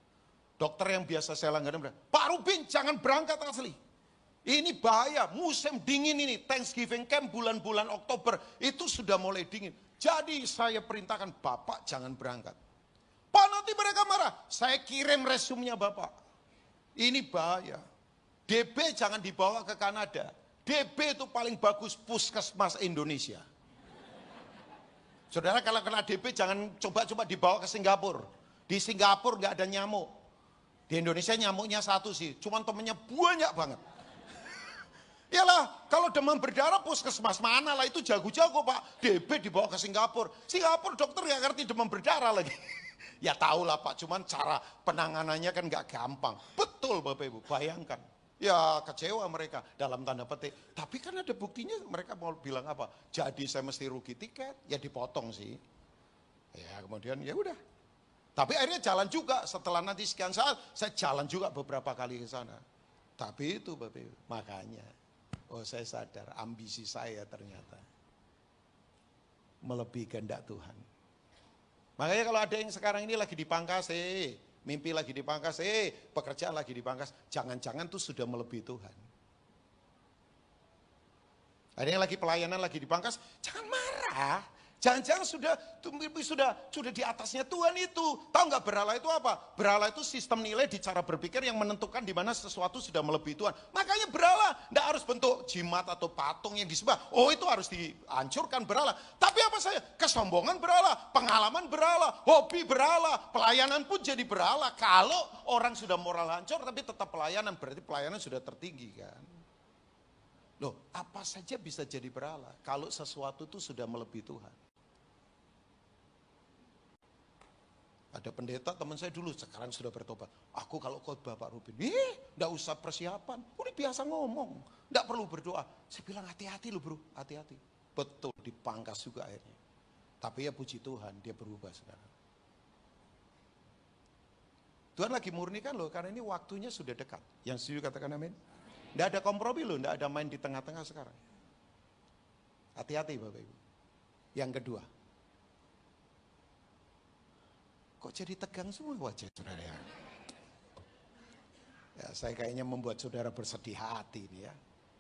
Dokter yang biasa saya langganan bilang, Pak Rubin jangan berangkat asli. Ini bahaya, musim dingin ini, Thanksgiving camp bulan-bulan Oktober itu sudah mulai dingin. Jadi saya perintahkan Bapak jangan berangkat. Pak nanti mereka marah, saya kirim resumnya Bapak. Ini bahaya. DB jangan dibawa ke Kanada. DB itu paling bagus puskesmas Indonesia. Saudara kalau kena DB jangan coba-coba dibawa ke Singapura. Di Singapura nggak ada nyamuk. Di Indonesia nyamuknya satu sih, cuman temennya banyak banget. Yalah, kalau demam berdarah puskesmas mana lah itu jago-jago Pak. DB dibawa ke Singapura. Singapura dokter nggak ngerti demam berdarah lagi. Ya tahulah Pak, cuman cara penanganannya kan nggak gampang. Betul Bapak Ibu, bayangkan. Ya kecewa mereka dalam tanda petik. Tapi kan ada buktinya mereka mau bilang apa? Jadi saya mesti rugi tiket, ya dipotong sih. Ya kemudian ya udah. Tapi akhirnya jalan juga setelah nanti sekian saat saya jalan juga beberapa kali ke sana. Tapi itu Bapak Ibu, makanya saya sadar ambisi saya ternyata melebihi kehendak Tuhan. Makanya kalau ada yang sekarang ini lagi dipangkas, mimpi lagi dipangkas, pekerjaan lagi dipangkas. Jangan-jangan tuh sudah melebihi Tuhan. Ada yang lagi pelayanan lagi dipangkas, jangan marah. Jangan-jangan sudah di atasnya Tuhan itu. Tahu nggak berhala itu apa? Berhala itu sistem nilai di cara berpikir yang menentukan di mana sesuatu sudah melebihi Tuhan. Makanya berhala nggak harus bentuk jimat atau patung yang disembah. Oh itu harus dihancurkan berhala. Tapi apa saya? Kesombongan berhala, pengalaman berhala, hobi berhala, pelayanan pun jadi berhala. Kalau orang sudah moral hancur tapi tetap pelayanan, berarti pelayanan sudah tertinggi kan? Loh, apa saja bisa jadi berhala kalau sesuatu itu sudah melebihi Tuhan. Ada pendeta teman saya dulu, sekarang sudah bertobat. Aku kalau khotbah Pak Rubin, enggak usah persiapan, udah biasa ngomong, enggak perlu berdoa. Saya bilang hati-hati loh bro, hati-hati. Betul, dipangkas juga akhirnya. Tapi ya puji Tuhan, dia berubah sekarang. Tuhan lagi murnikan loh, karena ini waktunya sudah dekat. Yang setuju katakan amin. Enggak ada kompromi loh, enggak ada main di tengah-tengah sekarang. Hati-hati Bapak Ibu. Yang kedua, kok jadi tegang semua wajah saudara ya? Ya, saya kayaknya membuat saudara bersedih hati ini ya.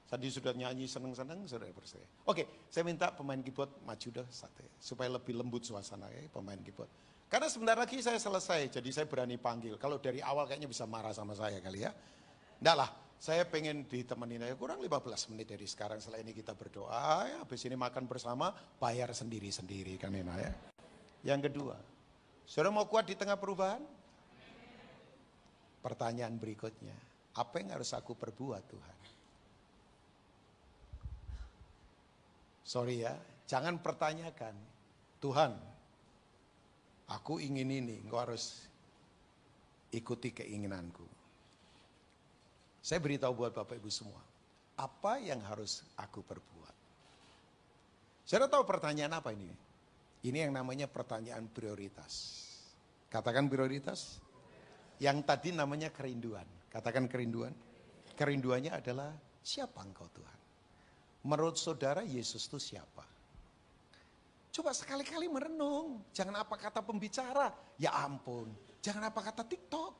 Tadi sudah nyanyi seneng-seneng, saudara bersedih. Oke, saya minta pemain keyboard maju dah satu, supaya lebih lembut suasana ya, pemain keyboard. Karena sebentar lagi saya selesai, jadi saya berani panggil. Kalau dari awal kayaknya bisa marah sama saya kali ya. Enggak lah, saya pengen ditemenin aja kurang 15 menit dari sekarang. Setelah ini kita berdoa, ya, habis ini makan bersama, bayar sendiri-sendiri kan enak ya. Yang kedua, saudara mau kuat di tengah perubahan? Pertanyaan berikutnya, apa yang harus aku perbuat Tuhan? Sorry ya, jangan pertanyakan, Tuhan, aku ingin ini, engkau harus ikuti keinginanku. Saya beritahu buat Bapak Ibu semua, apa yang harus aku perbuat? Saudara tahu pertanyaan apa ini? Ini yang namanya pertanyaan prioritas. Katakan prioritas. Yang tadi namanya kerinduan. Katakan kerinduan. Kerinduannya adalah siapa engkau Tuhan? Menurut saudara Yesus itu siapa? Coba sekali-kali merenung. Jangan apa kata pembicara. Ya ampun. Jangan apa kata TikTok.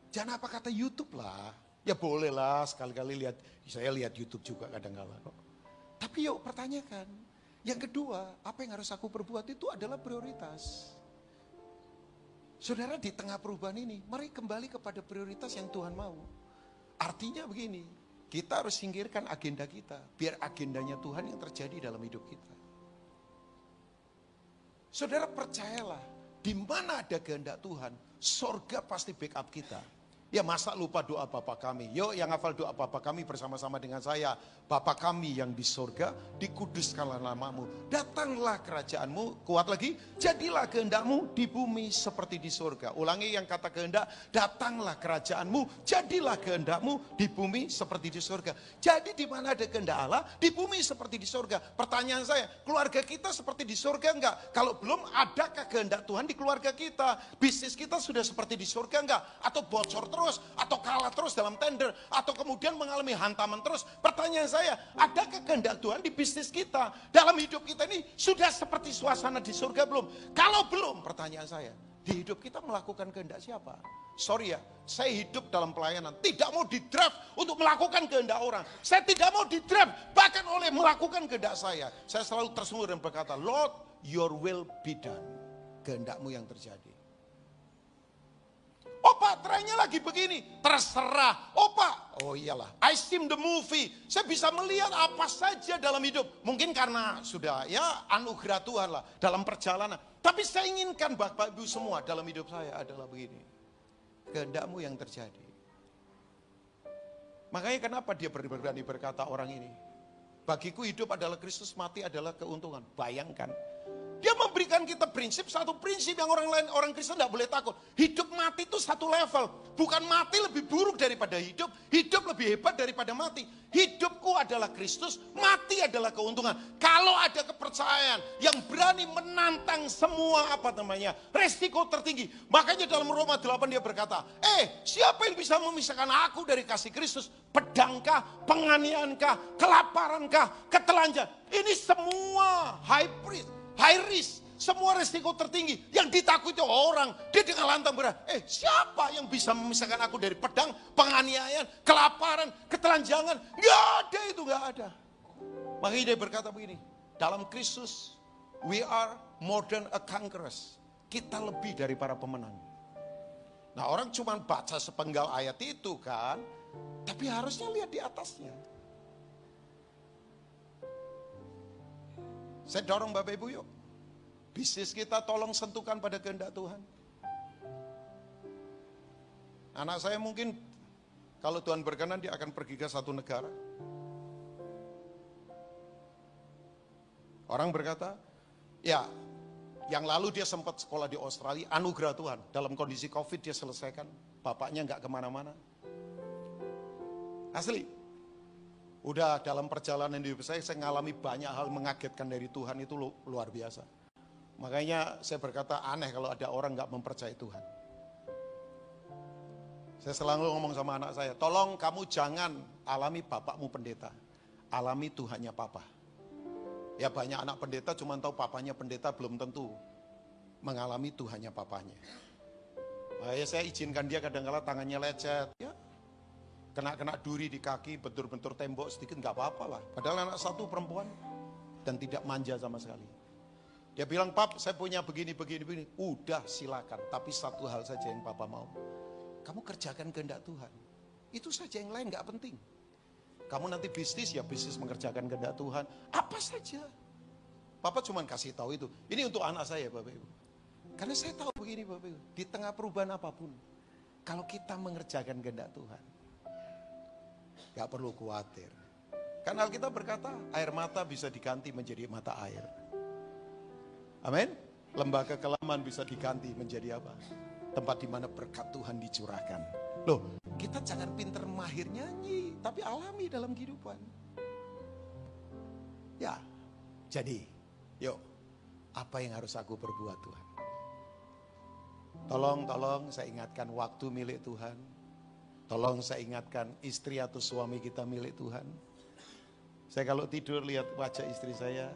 Jangan apa kata YouTube lah. Ya boleh lah sekali-kali lihat. Saya lihat YouTube juga kadang-kadang kok. Tapi yuk pertanyakan. Yang kedua, apa yang harus aku perbuat itu adalah prioritas. Saudara di tengah perubahan ini, mari kembali kepada prioritas yang Tuhan mau. Artinya begini, kita harus singkirkan agenda kita, biar agendanya Tuhan yang terjadi dalam hidup kita. Saudara percayalah, di mana ada kehendak Tuhan, sorga pasti backup kita. Ya masa lupa doa Bapa kami. Yuk yang hafal doa Bapa kami bersama-sama dengan saya. Bapa kami yang di sorga, dikuduskanlah namamu. Datanglah kerajaanmu, kuat lagi. Jadilah kehendakmu di bumi seperti di sorga. Ulangi yang kata kehendak, datanglah kerajaanmu. Jadilah kehendakmu di bumi seperti di sorga. Jadi di mana ada kehendak Allah, di bumi seperti di sorga. Pertanyaan saya, keluarga kita seperti di sorga enggak? Kalau belum, adakah kehendak Tuhan di keluarga kita? Bisnis kita sudah seperti di sorga enggak? Atau bocor terus, atau kalah terus dalam tender, atau kemudian mengalami hantaman terus. Pertanyaan saya, adakah kehendak Tuhan di bisnis kita? Dalam hidup kita ini sudah seperti suasana di surga belum? Kalau belum, pertanyaan saya, di hidup kita melakukan kehendak siapa? Sorry ya, saya hidup dalam pelayanan, tidak mau di-drive untuk melakukan kehendak orang. Saya tidak mau di-drive bahkan oleh melakukan kehendak saya. Saya selalu tersungur dan berkata, Lord, your will be done. Kehendakmu yang terjadi. Oh Pak, trennya lagi begini. Terserah. Oh Pak, oh iyalah. I seen the movie. Saya bisa melihat apa saja dalam hidup. Mungkin karena sudah ya anugerah Tuhan lah dalam perjalanan. Tapi saya inginkan Bapak Ibu semua dalam hidup saya adalah begini. Kehendakmu yang terjadi. Makanya kenapa dia berani berkata orang ini. Bagiku hidup adalah Kristus, mati adalah keuntungan. Bayangkan. Dia memberikan kita prinsip, satu prinsip yang orang Kristen tidak boleh takut. Hidup mati itu satu level. Bukan mati lebih buruk daripada hidup, hidup lebih hebat daripada mati. Hidupku adalah Kristus, mati adalah keuntungan. Kalau ada kepercayaan yang berani menantang semua resiko tertinggi. Makanya dalam Roma 8 dia berkata, siapa yang bisa memisahkan aku dari kasih Kristus? Pedangkah, penganiayaankah, kelaparankah, ketelanjangan. Ini semua high risk, semua resiko tertinggi yang ditakuti orang. Dia dengan lantang berkata, siapa yang bisa memisahkan aku dari pedang, penganiayaan, kelaparan, ketelanjangan? Nggak ada itu, nggak ada. Makanya dia berkata begini, dalam Kristus we are more than a conquerors. Kita lebih dari para pemenang. Nah orang cuma baca sepenggal ayat itu kan, tapi harusnya lihat di atasnya. Saya dorong Bapak Ibu yuk. Bisnis kita tolong sentuhkan pada kehendak Tuhan. Anak saya mungkin kalau Tuhan berkenan dia akan pergi ke satu negara. Orang berkata, ya Yang lalu dia sempat sekolah di Australia, anugerah Tuhan. Dalam kondisi COVID dia selesaikan, bapaknya nggak kemana-mana. Asli. Udah dalam perjalanan hidup saya ngalami banyak hal mengagetkan dari Tuhan, itu luar biasa. Makanya saya berkata aneh kalau ada orang nggak mempercayai Tuhan. Saya selalu ngomong sama anak saya, tolong kamu jangan alami bapakmu pendeta, alami Tuhannya papa. Ya banyak anak pendeta cuma tahu papanya pendeta, belum tentu mengalami Tuhannya papanya. Makanya saya izinkan dia kadang-kala tangannya lecet, ya kena duri di kaki, bentur-bentur tembok sedikit nggak apa-apa lah. Padahal anak satu perempuan dan tidak manja sama sekali. Dia bilang, Pap, saya punya begini. Udah silakan, tapi satu hal saja yang papa mau. Kamu kerjakan kehendak Tuhan. Itu saja, yang lain nggak penting. Kamu nanti bisnis, ya bisnis mengerjakan kehendak Tuhan. Apa saja. Papa cuma kasih tahu itu. Ini untuk anak saya, Bapak Ibu. Karena saya tahu begini, Bapak Ibu. Di tengah perubahan apapun, kalau kita mengerjakan kehendak Tuhan, gak perlu khawatir. Karena Alkitab berkata, air mata bisa diganti menjadi mata air. Amin. Lembaga kekelaman bisa diganti menjadi apa? Tempat di mana berkat Tuhan dicurahkan. Loh, kita jangan pinter mahir nyanyi, tapi alami dalam kehidupan. Ya, jadi, yuk, apa yang harus aku perbuat Tuhan? Tolong saya ingatkan waktu milik Tuhan. Tolong saya ingatkan istri atau suami kita milik Tuhan. Saya kalau tidur lihat wajah istri saya,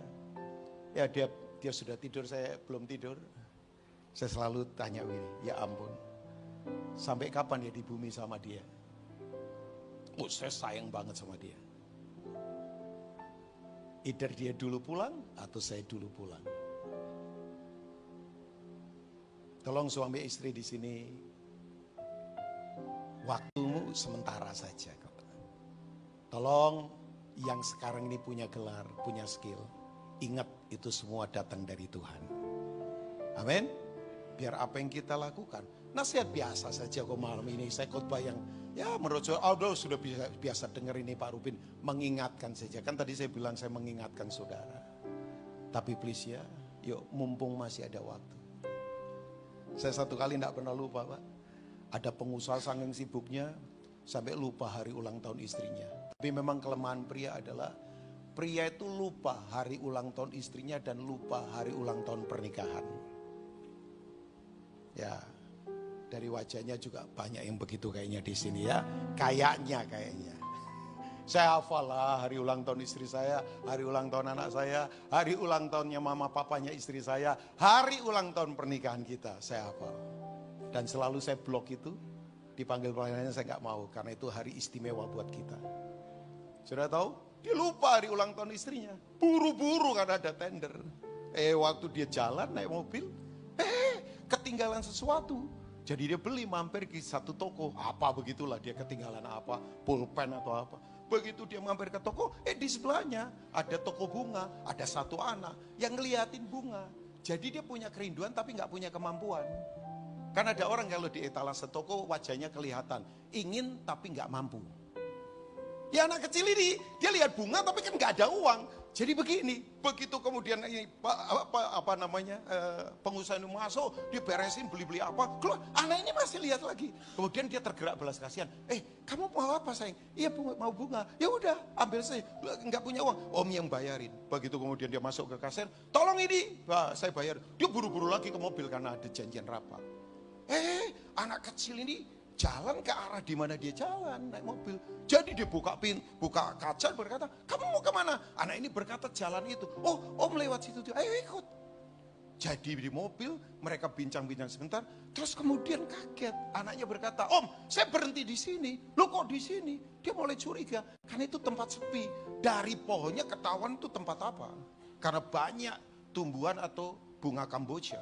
ya dia sudah tidur, saya belum tidur. Saya selalu tanya begini, ya ampun, sampai kapan ya di bumi sama dia? Oh, saya sayang banget sama dia. Either dia dulu pulang atau saya dulu pulang. Tolong suami istri di sini, waktumu sementara saja. Tolong yang sekarang ini punya gelar, punya skill, ingat itu semua datang dari Tuhan. Amin. Biar apa yang kita lakukan, nasihat biasa saja kok malam ini. Saya khotbah yang ya menurut saya, sudah biasa dengar ini Pak Rubin. Mengingatkan saja, kan tadi saya bilang saya mengingatkan saudara. Tapi please ya, yuk mumpung masih ada waktu. Saya satu kali tidak pernah lupa Pak. Ada pengusaha saking sibuknya sampai lupa hari ulang tahun istrinya. Tapi memang kelemahan pria adalah pria itu lupa hari ulang tahun istrinya dan lupa hari ulang tahun pernikahan. Ya, dari wajahnya juga banyak yang begitu kayaknya di sini ya. Kayaknya. Saya hafal lah hari ulang tahun istri saya, hari ulang tahun anak saya, hari ulang tahunnya mama papanya istri saya, hari ulang tahun pernikahan kita, saya hafal. Dan selalu saya blok itu, dipanggil pelayanannya saya nggak mau, karena itu hari istimewa buat kita. Sudah tahu? Dia lupa hari ulang tahun istrinya, buru-buru karena ada tender. Waktu dia jalan naik mobil, ketinggalan sesuatu. Jadi dia beli mampir ke satu toko. Apa begitulah dia ketinggalan apa. Pulpen atau apa. Begitu dia mampir ke toko. Di sebelahnya ada toko bunga. Ada satu anak yang ngeliatin bunga. Jadi dia punya kerinduan tapi gak punya kemampuan. Kan ada orang kalau di etalase toko wajahnya kelihatan. Ingin tapi gak mampu. Ya anak kecil ini dia lihat bunga tapi kan gak ada uang. Jadi begini, begitu kemudian ini pengusaha ini masuk, dia beresin beli-beli apa, keluar, anak ini masih lihat lagi. Kemudian dia tergerak belas kasihan. Kamu mau apa sayang? Iya mau bunga. Ya udah, ambil saya. Nggak punya uang, om yang bayarin. Begitu kemudian dia masuk ke kasir, tolong ini, saya bayar. Dia buru-buru lagi ke mobil karena ada janjian rapat. Anak kecil ini jalan ke arah di mana dia jalan, naik mobil. Jadi dia buka kaca berkata, kamu mau kemana? Anak ini berkata jalan itu. Oh, om lewat situ. Ayo ikut. Jadi di mobil mereka bincang-bincang sebentar. Terus kemudian kaget. Anaknya berkata, om saya berhenti di sini. Loh kok di sini? Dia mulai curiga. Karena itu tempat sepi. Dari pohonnya ketahuan itu tempat apa? Karena banyak tumbuhan atau bunga Kamboja.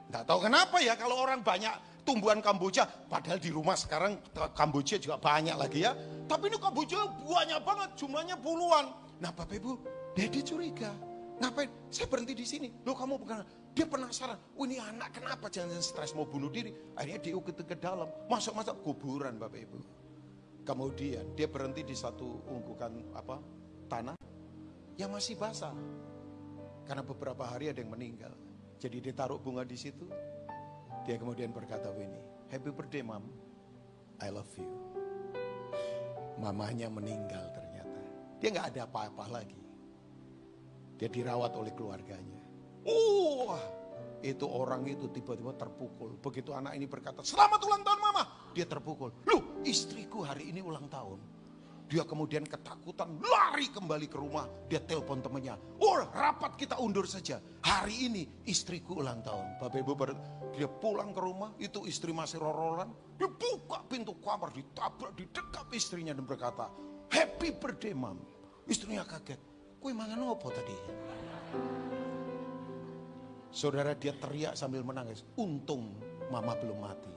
Nggak tahu kenapa ya kalau orang banyak tumbuhan Kamboja, padahal di rumah sekarang Kamboja juga banyak lagi ya. Tapi ini Kamboja banyak banget, jumlahnya puluhan. Nah Bapak Ibu, dia curiga. Ngapain? Saya berhenti di sini. Loh kamu bukan? Dia penasaran. Ini anak kenapa jangan stres mau bunuh diri? Akhirnya diukit ke dalam, masuk-masuk kuburan Bapak Ibu. Kemudian dia berhenti di satu unggukan tanah yang masih basah. Karena beberapa hari ada yang meninggal. Jadi dia taruh bunga di situ. Dia kemudian berkata begini, "Happy birthday, Mom. I love you." Mamanya meninggal ternyata. Dia nggak ada apa-apa lagi. Dia dirawat oleh keluarganya. Itu orang itu tiba-tiba terpukul. Begitu anak ini berkata, "Selamat ulang tahun, Mama." Dia terpukul. "Loh, istriku hari ini ulang tahun." Dia kemudian ketakutan, lari kembali ke rumah. Dia telepon temannya, rapat kita undur saja. Hari ini istriku ulang tahun. Bapak Ibu, dia pulang ke rumah, itu istri masih rorolan. Dia buka pintu kamar, ditabrak, didekap istrinya dan berkata, "Happy birthday, Mom." Istrinya kaget, "Kue mangan apa tadi?" Saudara, dia teriak sambil menangis, "Untung Mama belum mati."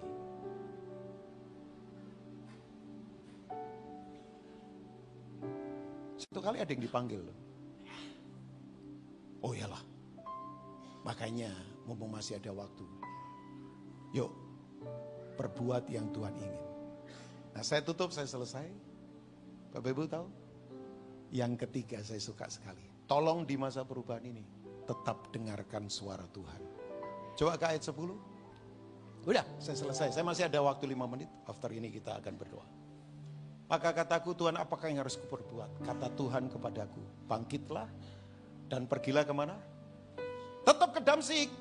Satu kali ada yang dipanggil. Oh iyalah. Makanya mumpung masih ada waktu. Yuk, perbuat yang Tuhan ingin. Nah, saya tutup, saya selesai. Bapak Ibu tahu? Yang ketiga saya suka sekali. Tolong di masa perubahan ini tetap dengarkan suara Tuhan. Coba ke ayat 10. Udah, saya selesai. Saya masih ada waktu 5 menit. After ini kita akan berdoa. Maka kataku, "Tuhan, apakah yang harus kuperbuat?" Kata Tuhan kepadaku, "Bangkitlah dan pergilah kemana?" Tetap ke Damsyik.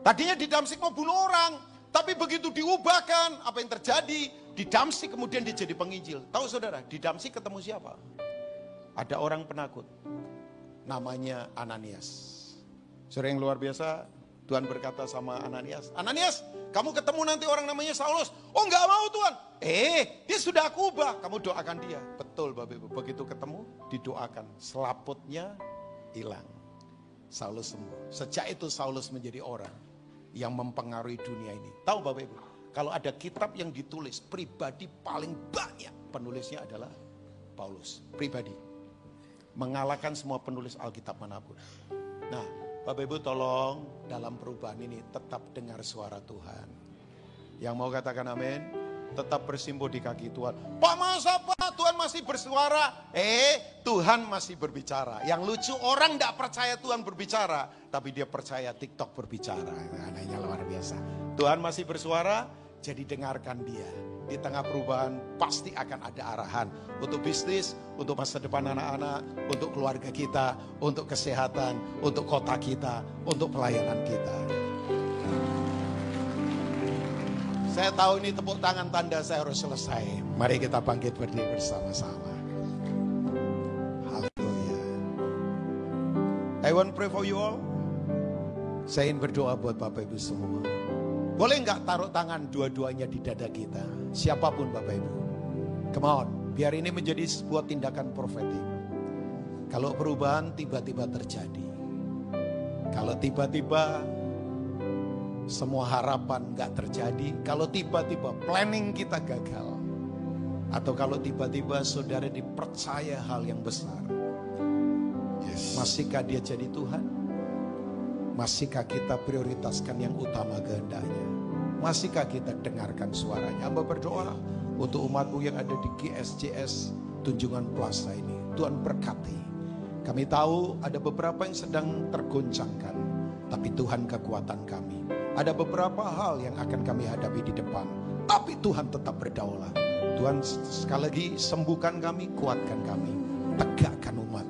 Tadinya di Damsyik mau bunuh orang. Tapi begitu diubahkan, apa yang terjadi? Di Damsyik kemudian dia jadi penginjil. Tahu saudara, di Damsyik ketemu siapa? Ada orang penakut. Namanya Ananias. Saudara yang luar biasa, Tuhan berkata sama Ananias, "Ananias, kamu ketemu nanti orang namanya Saulus." "Oh, enggak mau Tuhan." Dia sudah aku ubah. Kamu doakan dia. Betul Bapak Ibu. Begitu ketemu, didoakan. Selaputnya hilang. Saulus sembuh. Sejak itu Saulus menjadi orang yang mempengaruhi dunia ini. Tahu Bapak Ibu, kalau ada kitab yang ditulis pribadi paling banyak, penulisnya adalah Paulus. Pribadi. Mengalahkan semua penulis Alkitab manapun. Nah, Bapak Ibu tolong dalam perubahan ini tetap dengar suara Tuhan. Yang mau katakan amin, tetap bersimpuh di kaki Tuhan. "Pak, masa Pak Tuhan masih bersuara?" Tuhan masih berbicara. Yang lucu, orang tidak percaya Tuhan berbicara, tapi dia percaya TikTok berbicara. Anehnya luar biasa. Tuhan masih bersuara, jadi dengarkan dia. Di tengah perubahan pasti akan ada arahan. Untuk bisnis, untuk masa depan anak-anak, untuk keluarga kita, untuk kesehatan, untuk kota kita, untuk pelayanan kita. Saya tahu ini tepuk tangan tanda saya harus selesai. Mari kita bangkit berdiri bersama-sama. Haleluya. I want to pray for you all. Saya ingin berdoa buat Bapak Ibu semua. Boleh nggak taruh tangan dua-duanya di dada kita? Siapapun Bapak Ibu. Come on, biar ini menjadi sebuah tindakan profetik. Kalau perubahan tiba-tiba terjadi. Kalau tiba-tiba semua harapan gak terjadi, kalau tiba-tiba planning kita gagal, atau kalau tiba-tiba saudara dipercaya hal yang besar, masihkah dia jadi Tuhan? Masihkah kita prioritaskan yang utama kehendaknya? Masihkah kita dengarkan suaranya? Hamba berdoa untuk umatmu yang ada di GSJS Tunjungan Plaza ini. Tuhan berkati. Kami tahu ada beberapa yang sedang tergoncangkan, tapi Tuhan kekuatan kami. Ada beberapa hal yang akan kami hadapi di depan, tapi Tuhan tetap berdaulat. Tuhan sekali lagi sembuhkan kami, kuatkan kami, tegakkan umat.